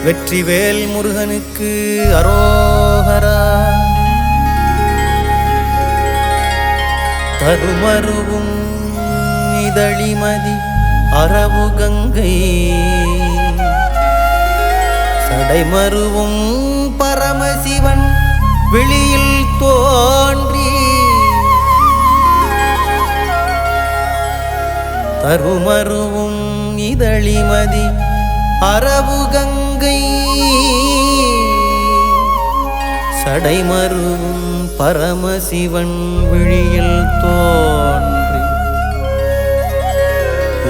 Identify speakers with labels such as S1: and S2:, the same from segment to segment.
S1: வெற்றிவேல் முருகனுக்கு அரோகரா. தருமருவும் இதழிமதி அரவு கங்கை, சடைமருவும் பரமசிவன் வெளியில் தோன்றி, தருமருவும் இதழிமதி அரவு கங்கை, சடைமருவும் பரமசிவன் விழியில் தோன்றி,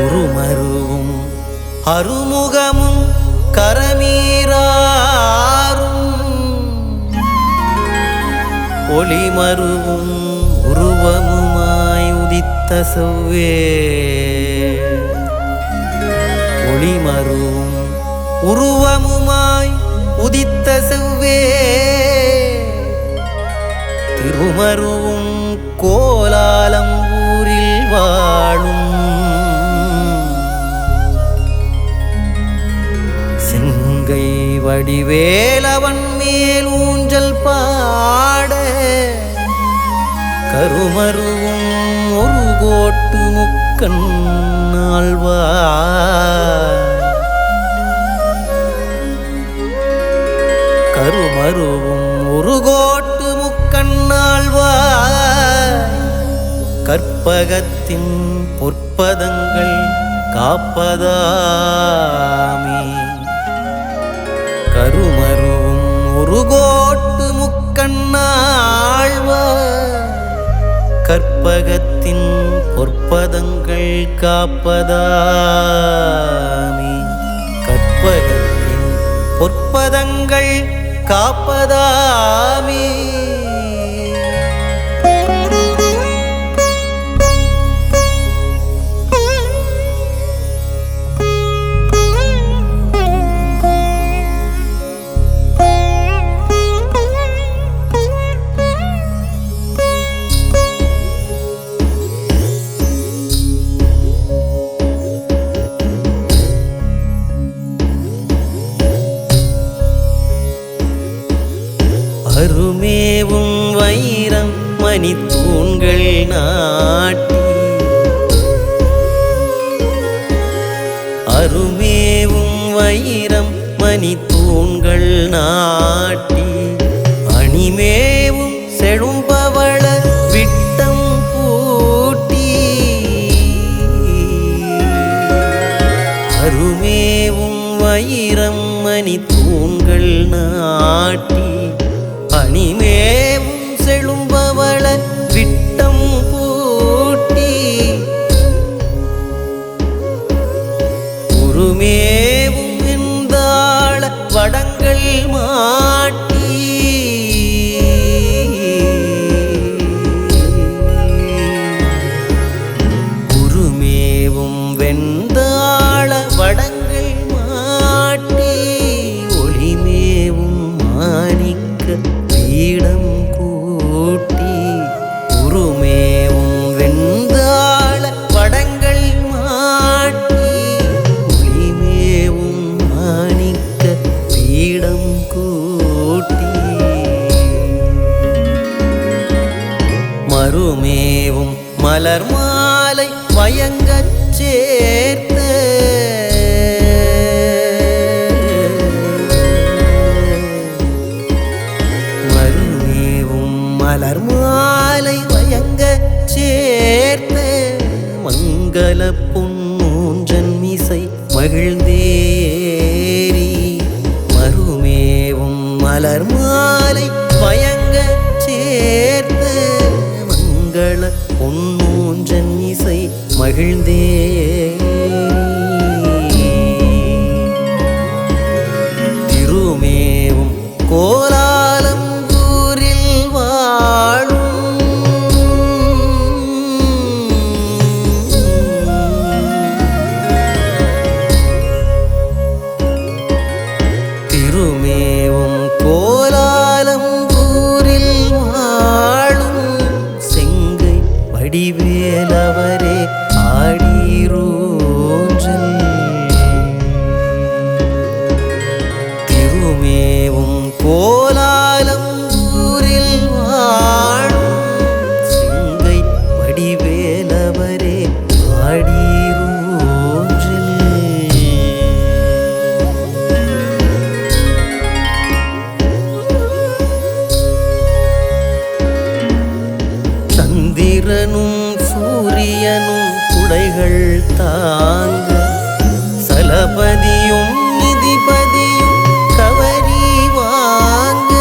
S1: உருமருவும் அருமுகமும் கரமீராரும், ஒளிமருவும் உருவமுமாய் உதித்த செவ்வே, ஒளிமருவும் உருவமுமாய் உதித்த செவ்வே, திருமருவும் கோலாலம்பூரில் வாழும் செங்கை வடிவேலவன் மேல் ஊஞ்சல் பாட, கருமருவும் ஒரு கோட்டு முக்கண் ஆழ்வார், கருமருவும் ஒரு கோட்டு முக்கண்ணாழ்வார், கற்பகத்தின் பொற்பதங்கள் காப்பதாமே, கருமருவும் ஒரு கோட்டு முக்கண்ணாழ்வார், கற்பகத்தின் பொற்பதங்கள் காப்பதாமே, கற்பகத்தின் பொற்பதங்கள் காப்பதாமே. அருமேவும் வைரம் மணித்தூண்கள் நாட்டி, அருமேவும் வைரம் மணித்தூண்கள் நாட்டி, அணிமேவும் செழும்பவள விட்டம் பூட்டி, அருமேவும் வைரம் மணித்தூண்கள் நாட்டி, அணிமேவும் செழும்பவள விட்டம் பூட்டி, உருமேவும் எந்தாள வடங்கள் மாட்டி, உருமேவும் வெந்தாள வடங்கள் மாட்டி, ஒளிமேவும் மாணிக்க பீடம் கூட்டி, உருமேவும் வெந்தாள வடங்கள் மாட்டி, ஒளிமேவும் மாணிக்க பீடம் கூட்டி, மருமேவும் மலர் மாலை மயங்கச் சேர்த்த, மலர் மாலை வயங்க சேர்த்த, மங்கள பொன்னூஞ்சன் மிசை மகிழ்ந்தேரி, மருமேவும் மலர் மாலை வயங்க சேர்த்த, மங்கள பொன்னூஞ்சன் மிசை மகிழ்ந்தேரி, திருமேவும் கோலாலம் திருமேவும் கோலாலம்பூரில் வாழும் செங்கை வடிவேலவரே ஆடிரூ குடைகள் தாங்க சலபதியும் நிதிபதியும் கவரி வாங்க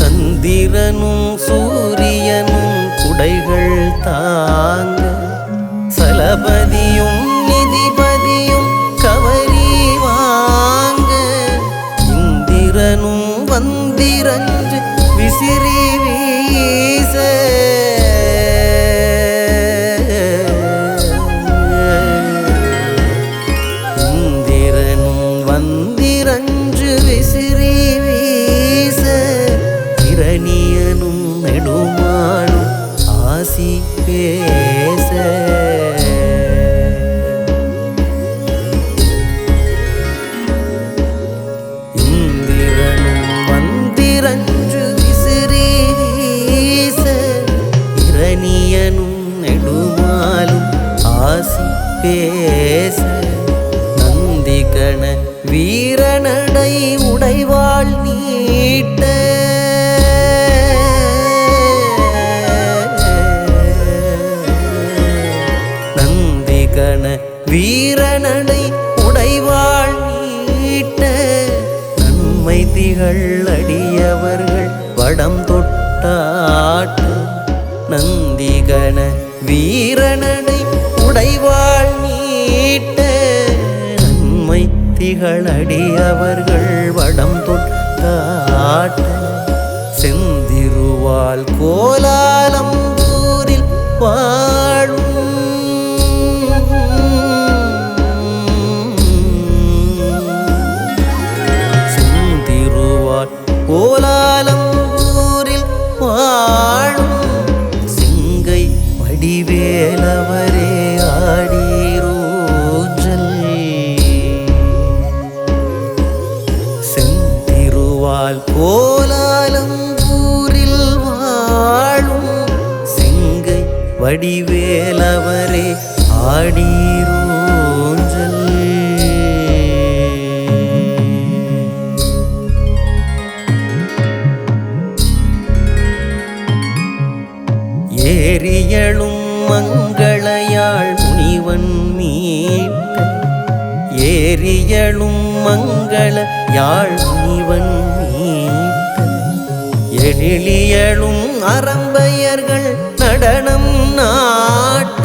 S1: சந்திரனும் சூரியனும் குடைகள் தாங்க சலபதியும் நிதிபதியும் கவரி வாங்க இந்திரனும் வந்திரஞ்சு விசிறி வீச இந்திரனும் வந்திரஞ்சு விசிறி வீச இரணியனும் நெடுமாலும் ஆசி பேச இந்திரனும் வந்திரஞ்சு விசிறி வீச இரணியனும் நெடுமாலும் ஆசி பேச நந்திகண வீரனடை உடைவாள் நீட்ட நந்திகண வீரனடை உடைவாள் நீட்ட நன்மை திகழ் அடியவர்கள் வடம் தொட்டாட்ட நந்திகண வீரனடை உடைவாள் நீட்ட நன்மை திகழ் அடியவர்கள் வடம் தொட்டாட்ட செந்திருவாள் கோலாலம்பூரில் வாழும் செந்திருவாள் கோலாலம்பூரில் வாழும் சிங்கை வடிவேலவரே ஆடீரோஜல் செந்திருவாள் கோலாலம்பூரில் வாழும் சிங்கை வடிவேலவரே ஆடீரோஜல் ஏரியளும் மங்களயாள் முனிவன் மீட்ட ஏரியளும் மங்கள யாழ் முனிவன் மீட்ட எழிலியளும் அரம்பையர்கள் நடனம் நாட்ட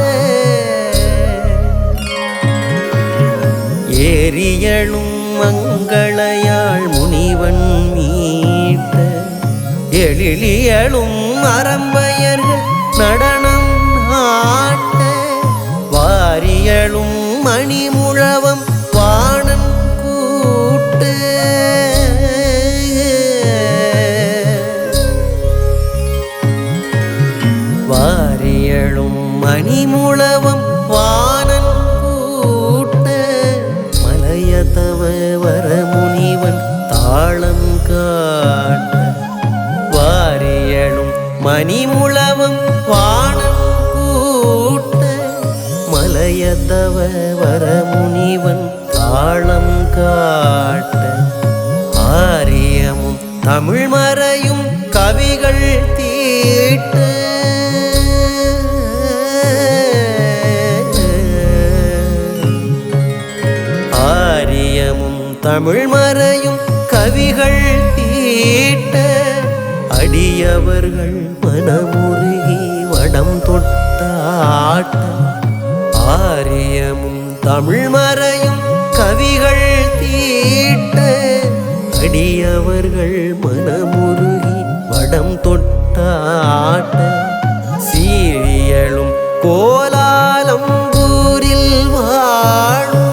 S1: ஏரியளும் மங்களயாள் முனிவன் மீட்ட எழிலியளும் அரம்பையர்கள் நடனம் நாட்ட வாரியளும் மணிமுழவம் வாணன் கூட்டு வாரியளும் மணிமுழவம் வாணன் கூட்ட மலையதவ வரமுனிவன் தாளம் காட்ட வாரியளும் மணிமுழவம் வாணன் கூட்ட மலையதவ வரமுனிவன் தாளம் காட்ட ஆரியமும் தமிழ் மறையும் கவிகள் தீட்ட ஆரியமும் தமிழ் மறையும் கவிகள் தீட்ட அடியவர்கள் மனமுருகி வடம் தொட்டாட்ட ஆரியமும் தமிழ் மறையும் கவிகள் தீட்ட அடியவர்கள் மனமுருகி வடம் தொட்டாட்ட சீரியளும் கோலாலம்பூரில் வாழும்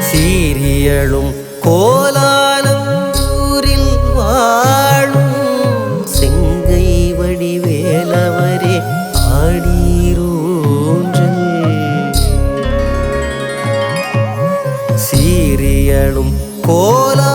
S1: சீரியளும் கோலாலம்பூரில் வாழும் செங்கை வடிவேலவரே ஆடீரோஞ்சல் சீரியளும் கோலா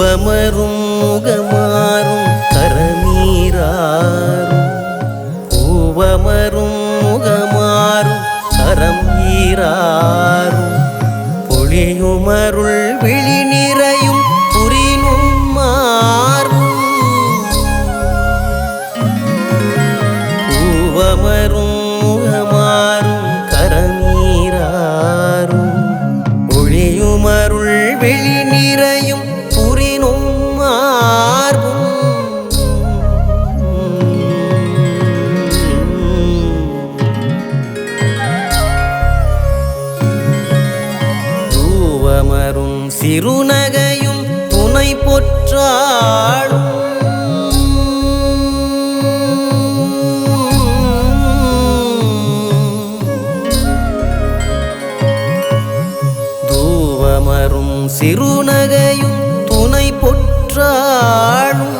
S1: பூவமரும் முகமாறும் கரமீராறும் பூவமரும் முகமாறும் கரம் ஈராறும் பொழியுமருள் விழி நிறையும் புரினும் மாறும் பூவமரும் முகமாறும் கரமீராறும் பொழியுமருள் விழி நிறையும் புரினும் மாறும் தூவமரும் சிறுநகையும் துணை பொற்றாளும் தூவமரும் சிறுநகையும் துணை பொற்றாளும்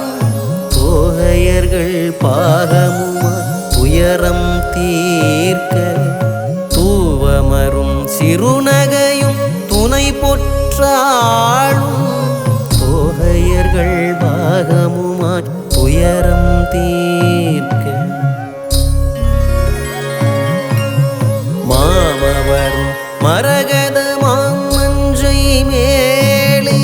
S1: தோகையர்கள் பாகமுமா துயரம் தீர்க்க தூவமரும் சிறுநகையும் துணை பொற்றாளும் தோகையர்கள் பாகமுமா துயரம் தீர்க்க மாமவரும் மரகத மாமஞ்சை மேலே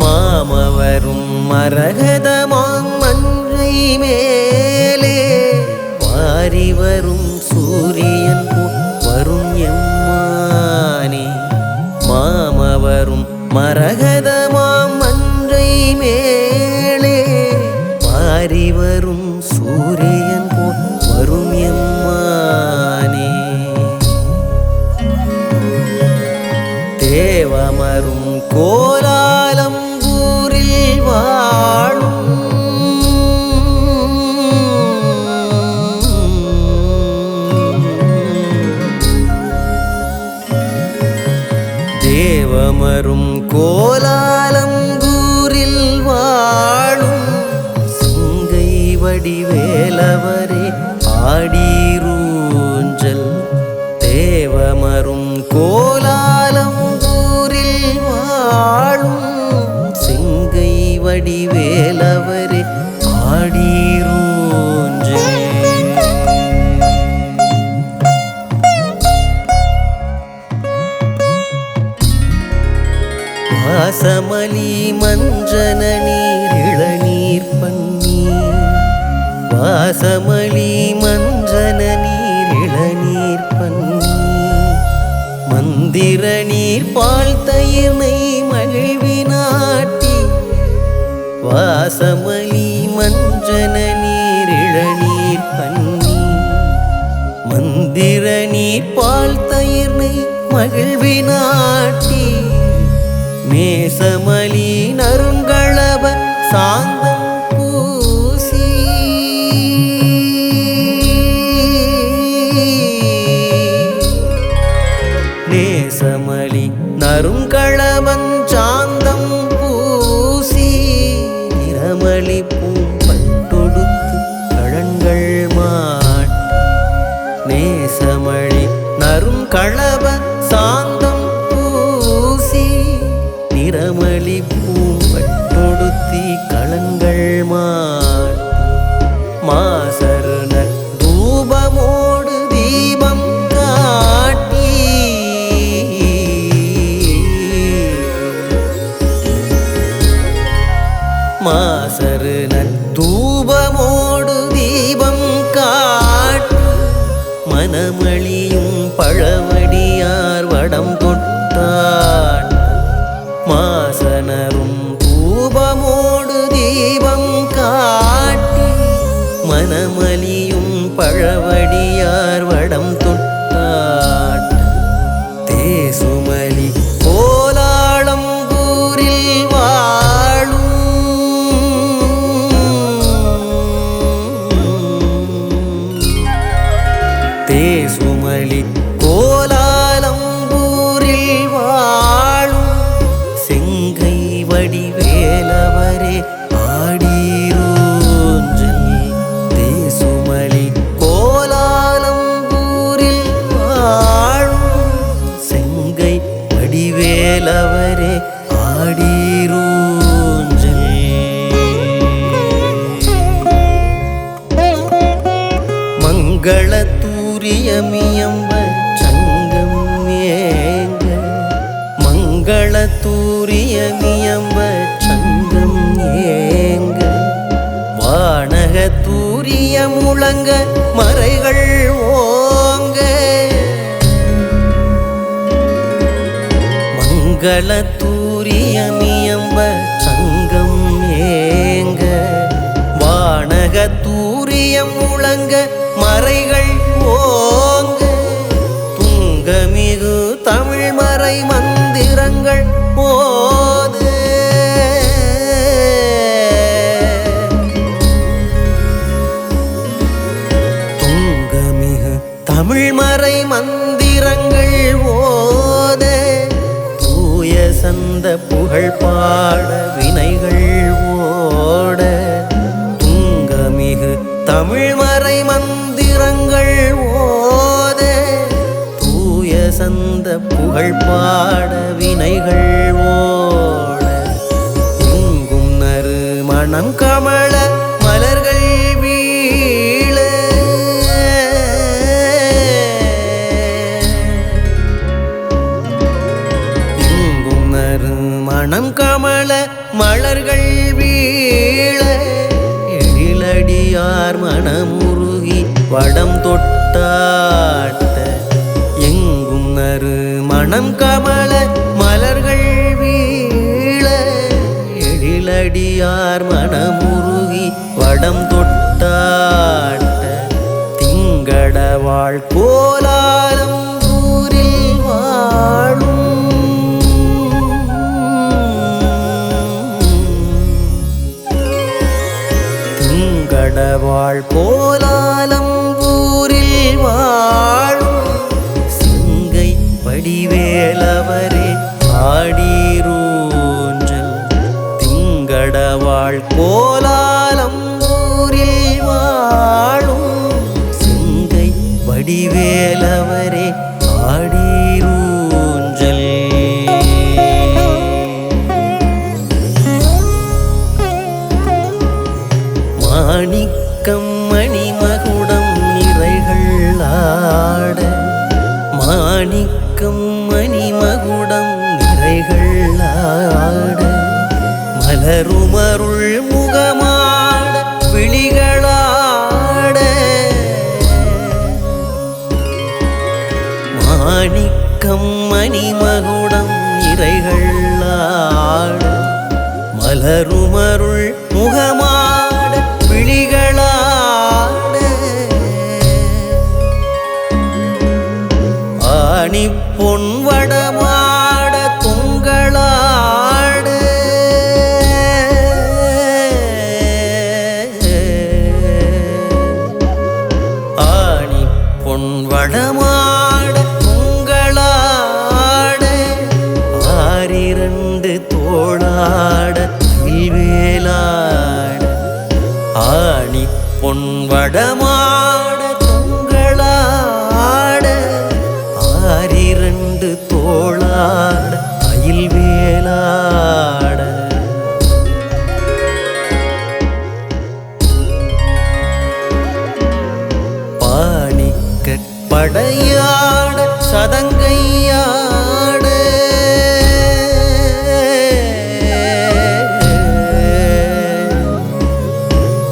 S1: மாமவரும் மரகத மாமஞ்சை மேலே வாரி வரும் சூரியன் வரும் எம்மானே மாமவரும் மரகத மாமஞ்சை மேலே வாரி வரும் சூரியன் வரும் எம்மானே தேவமரும் கோலாலம் ஊரில் வாழும் தேவமரும் கோலாலங்கூரில் வாழும் சிங்கை வடிவேலவரே ஆடீரூஞ்சல் தேவமரும் கோலாலங்கூரில் வாழும் சிங்கை வடிவேலவரே ஆடீரூஞ்சல் வாசமலி மஞ்சன நீர் இளநீர் பன்னீர் வாசமலி மஞ்சன நீர் இளநீர் பன்னீர் மந்திர நீர் பால் தயிர் நெய் மகிழ்வினாட்டி வாசமலி மஞ்சன நீர் இளநீர் பன்னீர் மந்திர நீர் பால் தயிர் நெய் மகிழ்வினாட்டி மேசமலி நறுங்களப சாந்தம் பூசி நேசமலி நறுங்களபன் சாந்தம் பூசி நிறமலி பூம்பட்டொடுத்து கழங்கள் மாட் நேசமலி நறுங்களப சாந்தம் பூசி நிறமலி பூம்பட்டொடுத்தி களங்கள் மாட்டி மாசருண தூபமோடு தீபம் காட்டி மாசருண தூபமோடு தீபம் காட்டி மனமளியும் பழவடியார் வடம் தொட்டான் மாசனரும் தூபமோடு தீபம் காட்டி மனமலியும் பழவடியார் வடம் தொட்டான் தேசுமலி கோலாளம் ஊரில் வாழும் தேசுமலி கோலாலம் ஊரில் வாழும் செங்கை வடிவேலவரே ஆடீரூஞ்சல் தேசுமலி கோல மங்களத்தூரியமியம்ப சங்கம் ஏங்க மங்களத்தூரியமியம்ப சங்கம் ஏங்க வானகத்தூரிய முழங்க மறைகள் ஓங்க மங்களத்தூரியமியம்ப சங்கம் ஏங்க வானகத்தூரியம் முழங்க மறைகள் ஓங்க துங்கமிகு தமிழ் மறை மந்திரங்கள் போது துங்கமிகு தமிழ் மறை மந்திரங்கள் ஓத தூய சந்த புகழ் பாட வினைகள் ஓட துங்கமிகு தமிழ் மறை மந்திரங்கள் ஓத தூய சந்த புகழ் பாட வினைகள் ஓட எங்கும் நறு மணம் கமல மலர்கள் வீழ எங்கும் நறு மணம் கமல மலர்கள் வீழ எழிலடியார் மனமுருகி வடம் தொட்டாட்ட எங்கும் நறு மணம் கமல மலர்கள் வீழ எழிலடியார் மனமுருகி வடம் தொட்டாட்ட திங்கடவாழ் கோலாலம் ஊரில் வாழும் திங்கடவாழ் கோலாலம் ஊரில் வாழும் சிங்கை வடிவேலவரே ஆடீரூஞ்சல் திங்கடவாழ் கோலாலம் ஊரில் வாழும் சிங்கை வடிவேலவரே ஆடீரூஞ்சல் மாணிக்கம் மணிமகுடம் நிறைகள் ஆட மாணிக்கம் மணிமகுடம் நிறைகள் ஆட மலருமருள் முகமாட விழிகளாட மாணிக்கம் மணிமகுடம் நிறைகள் ஆட மலருமருள் முகமாட விழிகளாட ஆணி பொன் வடமாட துங்களாட ஆணி பொன் வடமாட துங்களாட ஆரிரண்டு தோளாட வேலாட ஆணி பொன் வடமாட துங்களாட ஆரிரண்டு தோளாட அயில் வேலாட பாணிக்கட் படையாட சதங்கையாட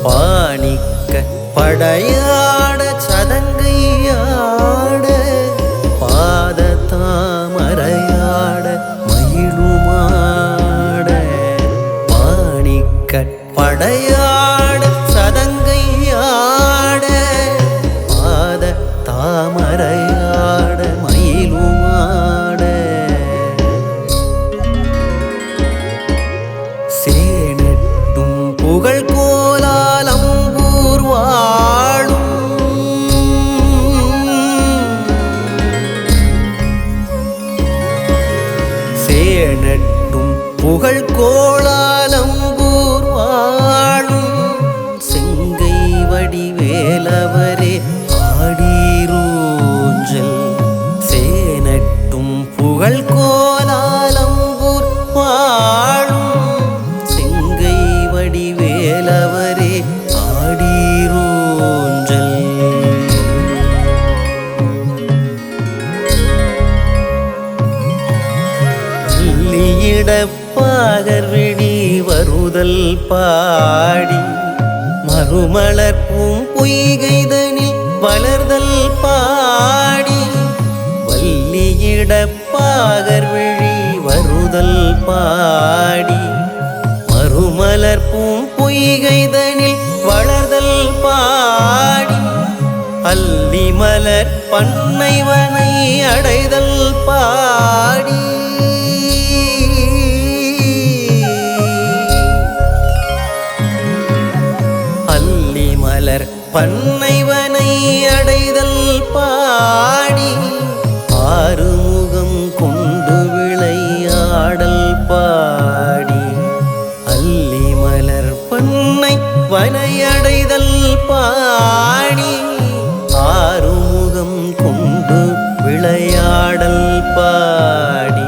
S1: பாணிக்க படையாட சதங்கையாட பாத தாமரையாட மயிலுமாட பாணிக்க படையாட சதங்கையாட பாத தாமரையாட மயிலுமாட சேனட்டும் புகழ் கோலாலம் வாழும் பாடி மறுமலர் பூம்பொய்கைதனில் வளர்தல் பாடி வள்ளியிட பாகர்விழி வருதல் பாடி மறுமலர் பூம்பொய்கைதனில் வளர்தல் பாடி அல்லி மலர் பண்ணைவனை அடைதல் பாடி அல்லி மலர் பண்ணைவனை அடைதல் பாடி ஆறுமுகம் கொண்டு விளையாடல் பாடி அல்லி மலர் பண்ணை வனையடைதல் பாடி ஆறுமுகம் கொண்டு விளையாடல் பாடி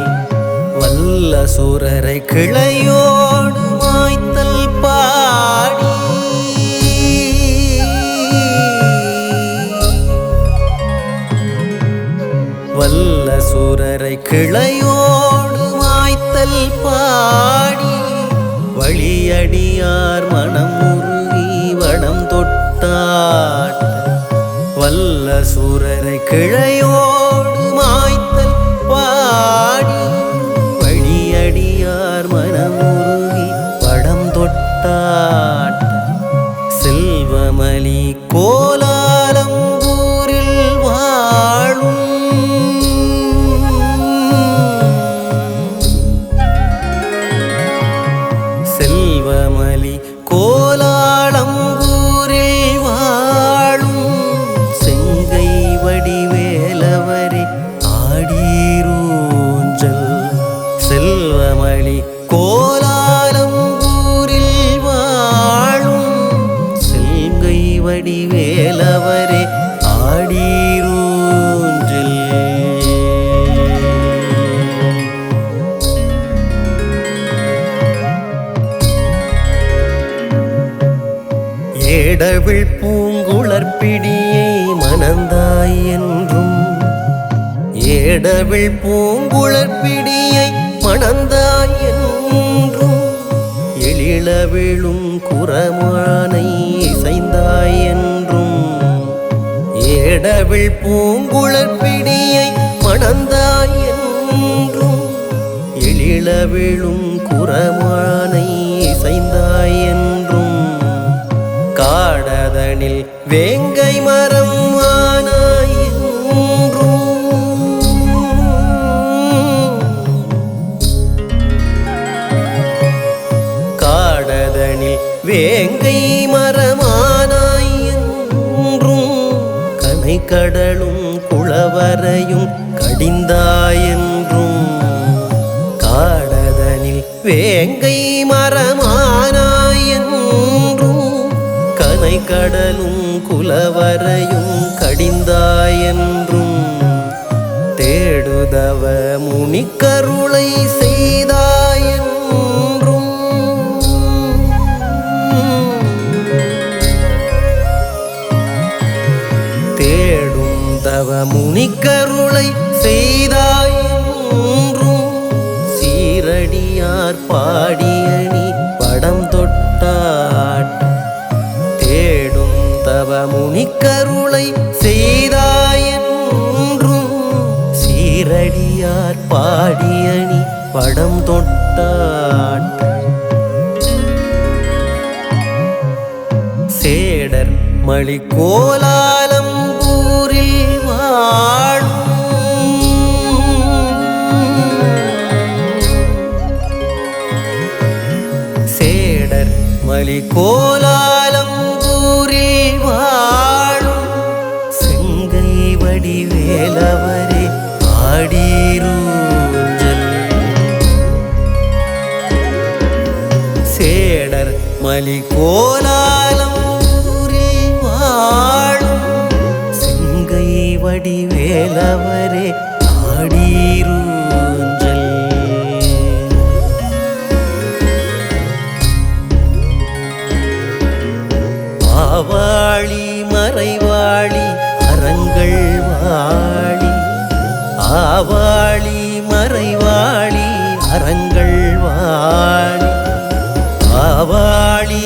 S1: வல்ல சூரரை கிளையோடு மாய்த்தல் பாடி வல்ல சூரரை கிளையோடு மாய்த்தல் பாடி வழியடியார் மனம் உருகி வடம் தொட்டாட்ட வல்ல சூரரை கிளையோடு மாய்த்தல் பாடி வழியடியார் மனம் உருகி வடம் தொட்டாட்ட செல்வமலி கோலாலம்பூரில் வாழும் செல்வமலி கோலாலம்பூரில் வாழும் செங்கை வடிவேலவரே ஆடீரூஞ்சல் செல்வமலி கோலாலம்பூரில் வாழும் செங்கை வடிவேலவரே ஆடீரூஞ்சல் ஏடவிழ் பூங்குழற்பிடியை மணந்தாய் என்றும் ஏடவிழ் பூங்குழற்பிடியை மணந்தாய் என்றும் எழிலவிழும் குறமானை இசைந்தாய் என்றும் ஏடவிழ் பூங்குழற்பிடியை மணந்தாய் என்றும் எழிலவிழும் குறமானை இசைந்தாய் என்றும் காடதனில் வேங்கை மரம் ஆனாய் என்றும் காடதனில் வேங்கை மரமானாய் என்றும் கனை கடலும் குளவரையும் கடிந்தாய் என்றும் காடதனில் வேங்கை மரமானாய் என்றும் கனை கடலும் குலவரையும் கடிந்தாய் என்றும் தேடுதவ முனிக்கருளை செய்தாய் என்றும் தேடும் தவ முனிக்கருளை செய்தாய் என்றும் சீரடியார் பாடியணி படம் தொட்டாட் தேடும் தவ முனிக்கருளை செய்தாய் என்றும் சீரடியார் பாடியணி படம் தொட்டாட் சேடர் மலி கோலாலம்பூரில் வாழும் சேடர் மலி கோலாலம்பூரில் வாழும் செங்கை வடிவேலவரே ஆடீரூஞ்சல் சேடர் மலி கோலாலம்பூரில் வாழும் செங்கை வடிவேலவரே ஆடீரூஞ்சல் ஆவாளி மறைவாளி அறங்கள் வாழி ஆவாளி மறைவாளி அறங்கள் வாழி ஆவாளி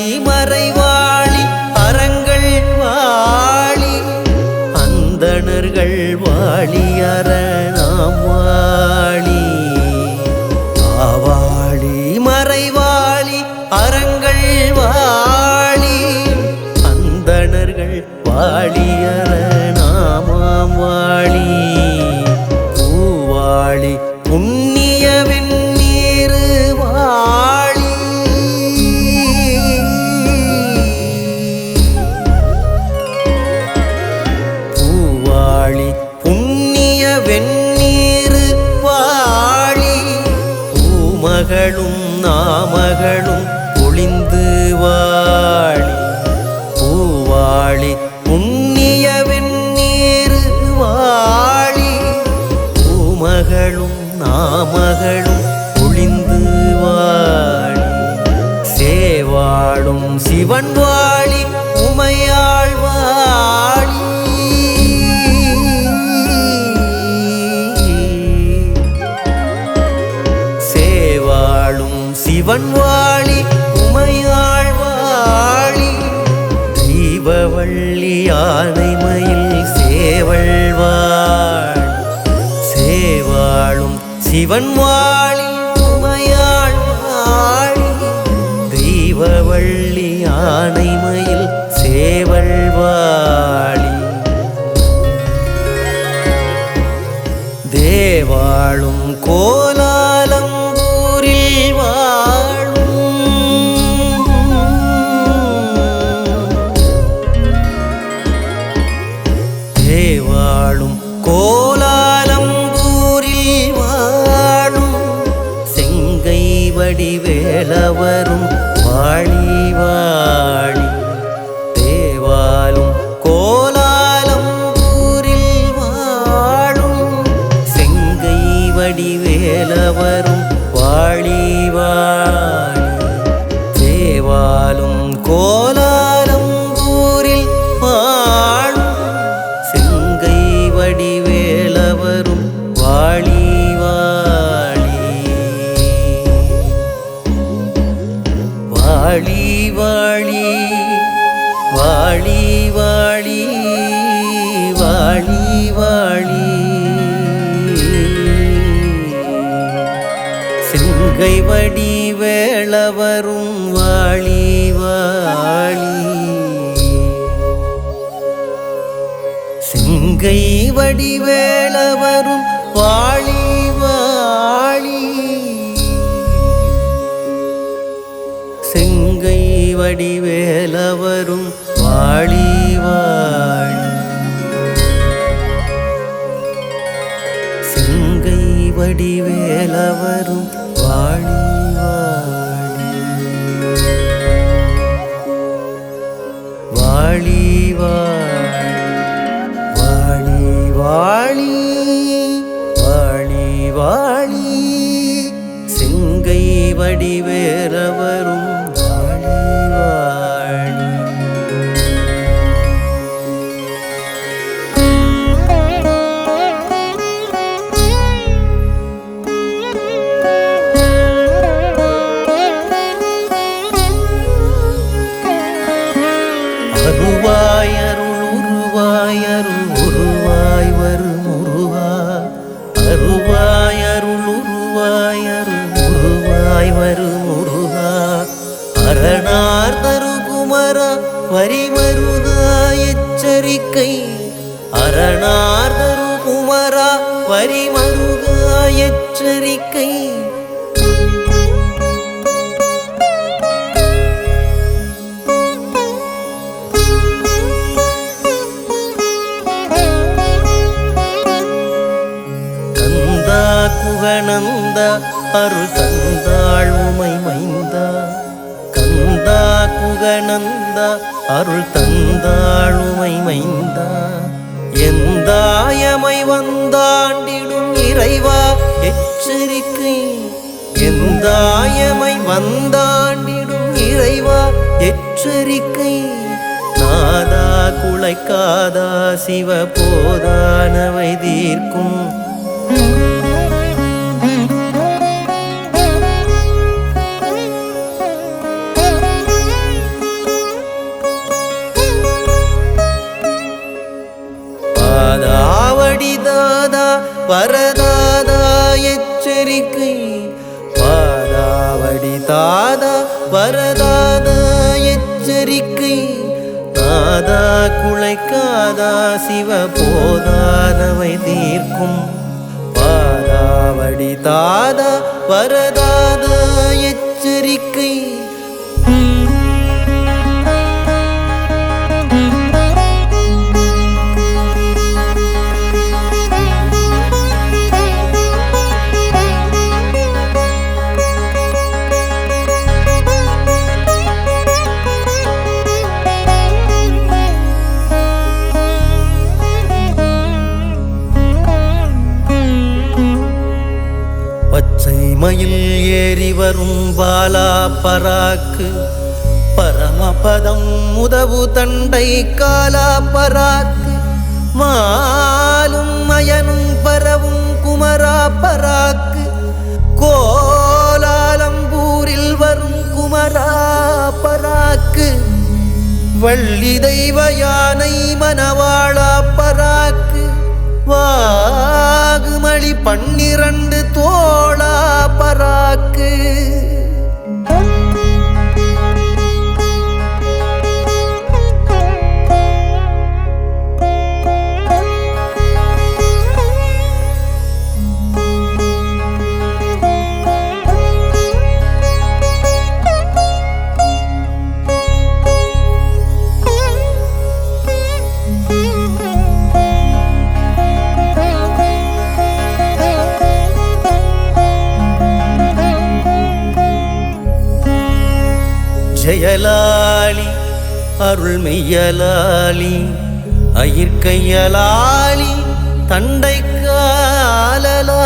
S1: தெய்வவள்ளி ஆனைமயில் சேவழ்வாள் சேவாளும் சிவன் வாழி உமையாள் வாழி தெய்வவள்ளி ஆனைமயில் சேவழ்வாளி தேவாளும் கோலாலம்பூரில் வாழும் தேவாளும் கோலாலம்பூரில் வாழும் செங்கை வடிவேலவரும் வாழி வாழி தேவாலும் கோலாலம்பூரில் வாழும் செங்கை வடிவேலவரும் வாழி வாழி தேவாலும் கோலாலம்பூரில் வாழும் செங்கை வடிவேலவரும் வாழி வாழி வாழி வாழி வாழி வாழி வாழி வாழி செங்கை வடிவேலவரும் வாழி வாழி செங்கை வடிவேலவரும் வாழி வாழி செங்கை வடிவேலவரும் வாழி வாழி செங்கை வடிவேலவரும் வாழி வாழி வாழி வாழி வாழி வாழி செங்கை வடிவேலவரும் வாழி வாழி அருவாயருள் உருவாயருள் உருவாய் வரும் உருவா அருவாயருள் உருவாயருள் உருவாய் வரும் உருவா அரணார் தருகுமரா வரிமருதா எச்சரிக்கை அரணார் தருகுமரா வரிமருதா எச்சரிக்கை குகநந்த அருள் தந்தாள் உமை மைந்தா கந்தா குகநந்த அருள் தந்தாள் உமை மைந்தா எந்தாயமை வந்தாண்டிடும் இறைவா எச்சரிக்கை எந்தாயமை வந்தாண்டிடும் இறைவா எச்சரிக்கை நாதா குலைக்காதா சிவ போதானவை தீர்க்கும் பாதாவடிதாதா வரதாதா எச்சரிக்கை பாதாவடி தாதா வரதாதா எச்சரிக்கை நாதா குலைக்காதா சிவ போதானவை தீர்க்கும் பாதாவடி தாதா வரதாதா எச்சரிக்கை மயில் ஏறி வரும் பாலா பராக்கு பரமபதம் உதவு தண்டை காலா பராக்கு மாலும் மயனும் பரவும் குமரா பராக்கு கோலாலம்பூரில் வரும் குமரா பராக்கு வள்ளி தெய்வ யானை மணவாளா பராக்கு வாகுமளி 12 தோளா பராக்கு ஜெயலாளி அருள்மெய்யலாளி அயிர்கையலாளி தண்டைக்காலாளி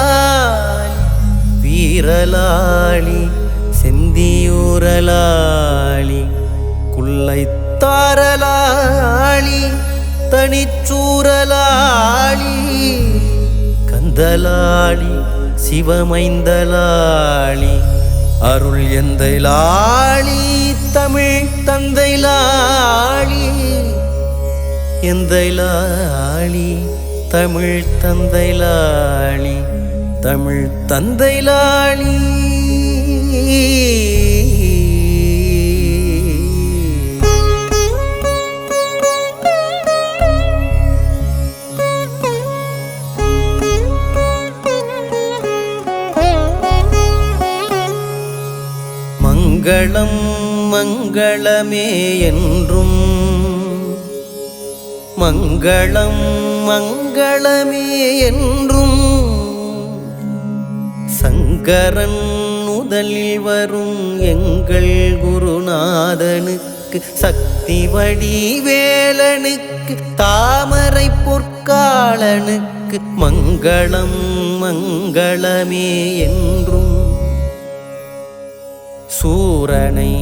S1: வீரலாளி செந்தியூரலாளி குள்ளைத்தாரலாளி தனிச்சூரலாளி கந்தலாளி சிவமைந்தலாளி அருள் எந்தைலாளி தமிழ் தந்தைலாளி எந்தைலாளி தமிழ் தந்தைலாளி தமிழ் தந்தைலாளி மங்களம் மங்களமே என்றும் மங்களம் மங்களமே என்றும் சங்கரன் முதலில் வரும் எங்கள் குருநாதனுக்கு சக்தி வடிவேலனுக்கு தாமரை பொற்காலனுக்கு மங்களம் மங்களமே என்றும் சூரனை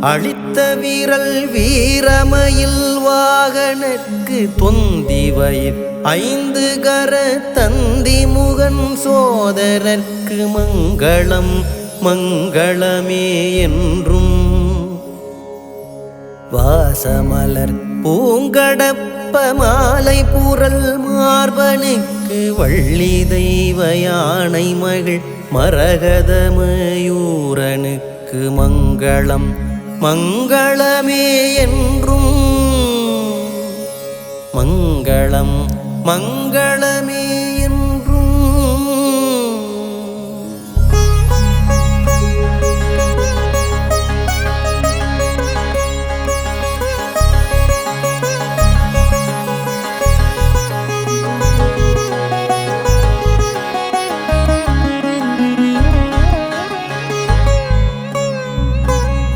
S1: அழித்த வீரல் வீரமயில் வாகனற்கு தொந்திவயிர் 5 கர தந்தி முகன் சோதரர்க்கு மங்களம் மங்களமே என்றும் வாசமலர் பூங்கடப்ப மாலை புரல் மார்பனுக்கு வள்ளி தெய்வ யானை மகள் மரகத மயூரனுக்கு மங்களம் மங்களமே என்றும் மங்களம் மங்களமே என்றும்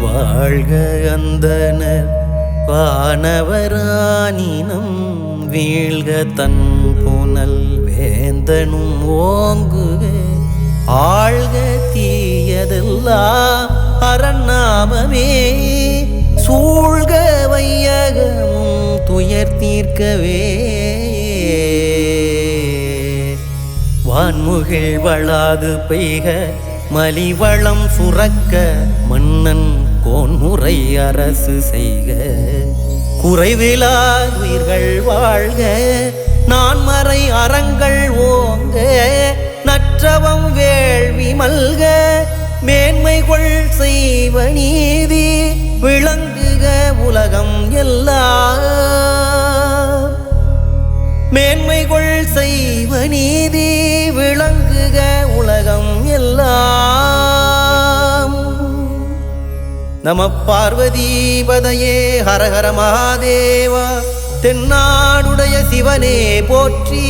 S1: வாழ்க அந்தனர் வானவரானினம் வீழ்க தன் புனல் வேந்தனும் ஓங்குக ஆழ்க தீயதெல்லாம் அரண்நாமமே சூழ்க வையகமும் துயர் தீர்க்கவே வான்முகில் வளாது பெய்க மலிவளம் சுரக்க மன்னன் கோன்முறை அரசு செய்க குறைவிலா உயிர்கள் வாழ்க நான்மறை அறங்கள் ஓங்க நற்றவம் வேள்வி மல்க மேன்மைகொள் செய்வ நீதி விளங்குக உலகம் எல்லாம் மேன்மைகொள் செய்வ நீதி விளங்குக உலகம் எல்லாம் நம பார்வதீபதையே ஹரஹர மகாதேவா தென்னாடுடைய சிவனே போற்றி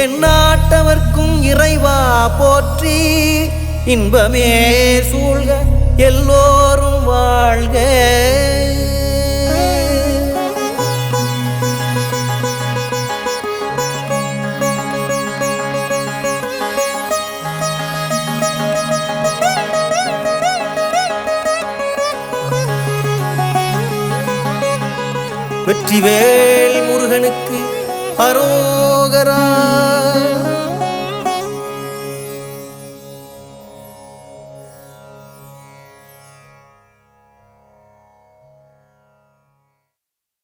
S1: எந்நாட்டவர்க்கும் இறைவா போற்றி இன்பமே சூழ்க எல்லோரும் வாழ்க வெற்றிவேல் முருகனுக்கு அரோகரா.